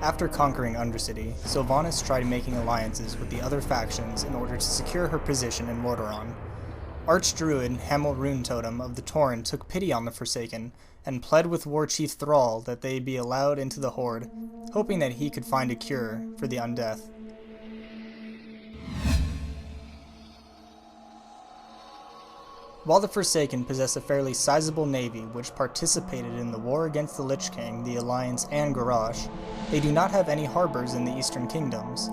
After conquering Undercity, Sylvanas tried making alliances with the other factions in order to secure her position in Lordaeron. Archdruid Hamuul Runetotem of the Tauren took pity on the Forsaken and pled with Warchief Thrall that they be allowed into the Horde, hoping that he could find a cure for the Undeath. While the Forsaken possess a fairly sizable navy which participated in the war against the Lich King, the Alliance and Garrosh, they do not have any harbors in the Eastern Kingdoms.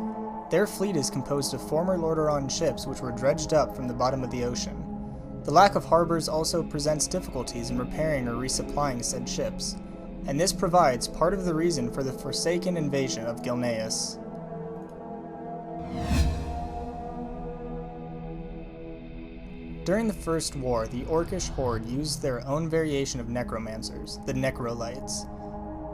Their fleet is composed of former Lordaeron ships which were dredged up from the bottom of the ocean. The lack of harbors also presents difficulties in repairing or resupplying said ships, and this provides part of the reason for the Forsaken invasion of Gilneas. During the First War, the Orcish Horde used their own variation of necromancers, the Necrolites.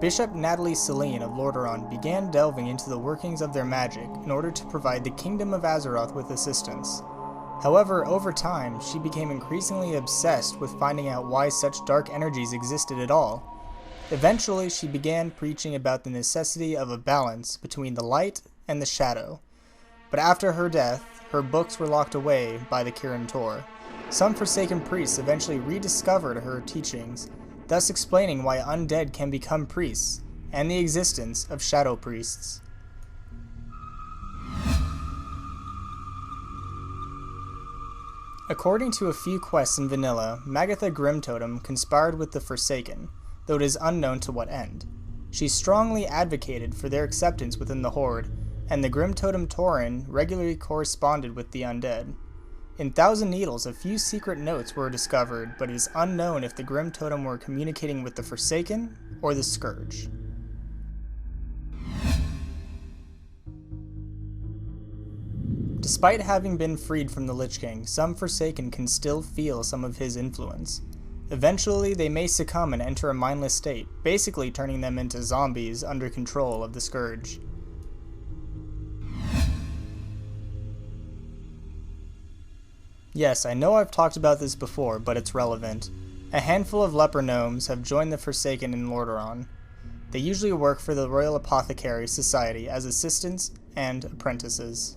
Bishop Natalie Celine of Lordaeron began delving into the workings of their magic in order to provide the Kingdom of Azeroth with assistance. However, over time, she became increasingly obsessed with finding out why such dark energies existed at all. Eventually, she began preaching about the necessity of a balance between the light and the shadow. But after her death, her books were locked away by the Kirin Tor. Some Forsaken priests eventually rediscovered her teachings, thus explaining why undead can become priests, and the existence of shadow priests. According to a few quests in vanilla, Magatha Grimtotem conspired with the Forsaken, though it is unknown to what end. She strongly advocated for their acceptance within the Horde, and the Grimtotem Tauren regularly corresponded with the undead. In Thousand Needles, a few secret notes were discovered, but it is unknown if the Grimtotem were communicating with the Forsaken or the Scourge. Despite having been freed from the Lich King, some Forsaken can still feel some of his influence. Eventually, they may succumb and enter a mindless state, basically turning them into zombies under control of the Scourge. Yes, I know I've talked about this before, but it's relevant. A handful of leper gnomes have joined the Forsaken in Lordaeron. They usually work for the Royal Apothecary Society as assistants and apprentices.